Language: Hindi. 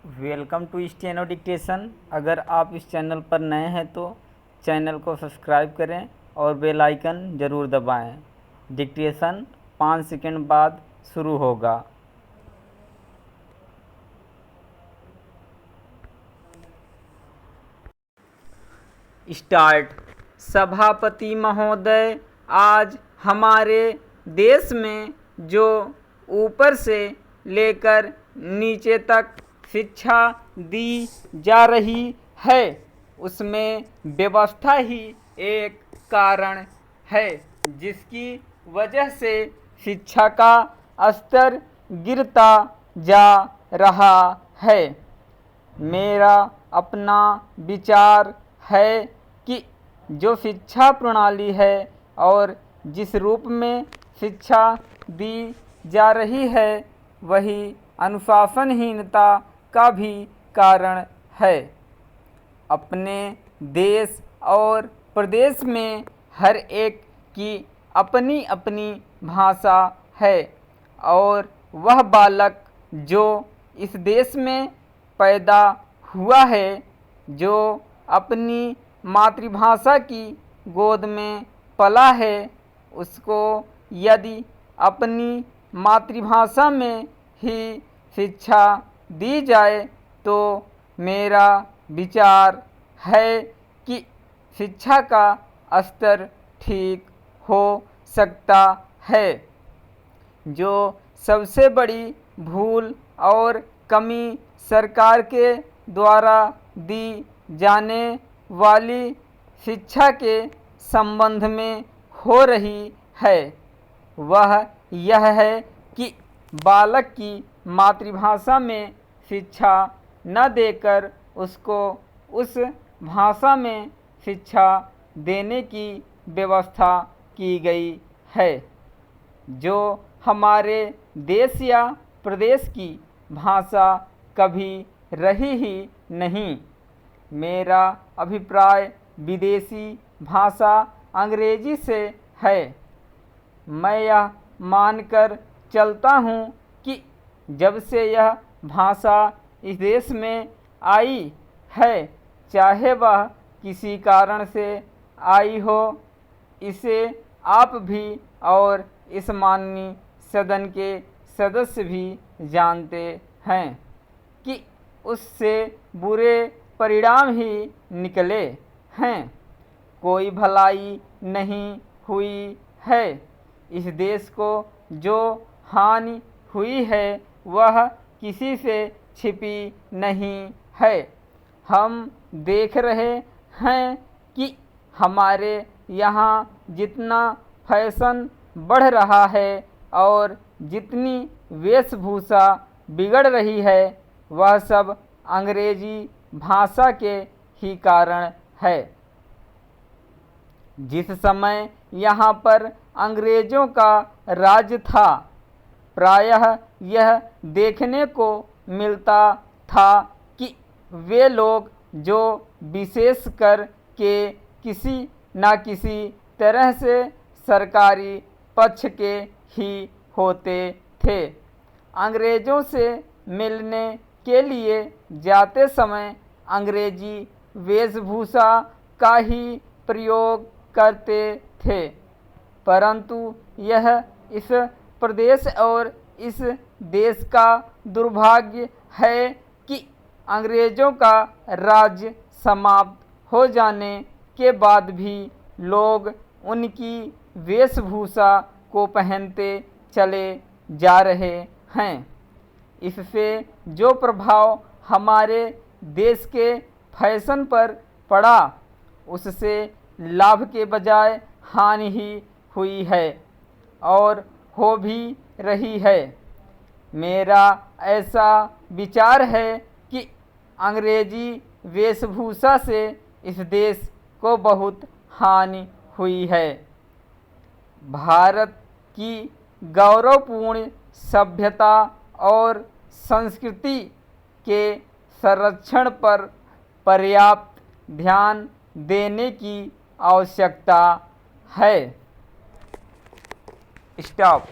Welcome to steno dictation. अगर आप इस चैनल पर नए हैं तो चैनल को सब्सक्राइब करें और बेल आइकन ज़रूर दबाएं। डिक्टेशन 5 सेकंड बाद शुरू होगा। स्टार्ट। सभापति महोदय, आज हमारे देश में जो ऊपर से लेकर नीचे तक शिक्षा दी जा रही है उसमें व्यवस्था ही एक कारण है, जिसकी वजह से शिक्षा का स्तर गिरता जा रहा है। मेरा अपना विचार है कि जो शिक्षा प्रणाली है और जिस रूप में शिक्षा दी जा रही है वही अनुशासनहीनता का भी कारण है। अपने देश और प्रदेश में हर एक की अपनी अपनी भाषा है और वह बालक जो इस देश में पैदा हुआ है, जो अपनी मातृभाषा की गोद में पला है, उसको यदि अपनी मातृभाषा में ही शिक्षा दी जाए तो मेरा विचार है कि शिक्षा का स्तर ठीक हो सकता है। जो सबसे बड़ी भूल और कमी सरकार के द्वारा दी जाने वाली शिक्षा के संबंध में हो रही है वह यह है कि बालक की मातृभाषा में शिक्षा न देकर उसको उस भाषा में शिक्षा देने की व्यवस्था की गई है, जो हमारे देश या प्रदेश की भाषा कभी रही ही नहीं। मेरा अभिप्राय विदेशी भाषा अंग्रेजी से है। मैं यह मानकर चलता हूँ कि जब से यह भाषा इस देश में आई है, चाहे वह किसी कारण से आई हो, इसे आप भी और इस माननीय सदन के सदस्य भी जानते हैं कि उससे बुरे परिणाम ही निकले हैं। कोई भलाई नहीं हुई है। इस देश को जो हानि हुई है वह किसी से छिपी नहीं है। हम देख रहे हैं कि हमारे यहाँ जितना फैशन बढ़ रहा है और जितनी वेशभूषा बिगड़ रही है वह सब अंग्रेजी भाषा के ही कारण है। जिस समय यहाँ पर अंग्रेज़ों का राज था, प्रायः यह देखने को मिलता था कि वे लोग जो विशेष कर के किसी न किसी तरह से सरकारी पक्ष के ही होते थे। अंग्रेज़ों से मिलने के लिए जाते समय अंग्रेजी वेशभूषा का ही प्रयोग करते थे, परंतु यह इस प्रदेश और इस देश का दुर्भाग्य है कि अंग्रेज़ों का राज समाप्त हो जाने के बाद भी लोग उनकी वेशभूषा को पहनते चले जा रहे हैं। इससे जो प्रभाव हमारे देश के फैशन पर पड़ा उससे लाभ के बजाय हानि ही हुई है और हो भी रही है। मेरा ऐसा विचार है कि अंग्रेजी वेशभूषा से इस देश को बहुत हानि हुई है। भारत की गौरवपूर्ण सभ्यता और संस्कृति के संरक्षण पर पर्याप्त ध्यान देने की आवश्यकता है। स्टॉप।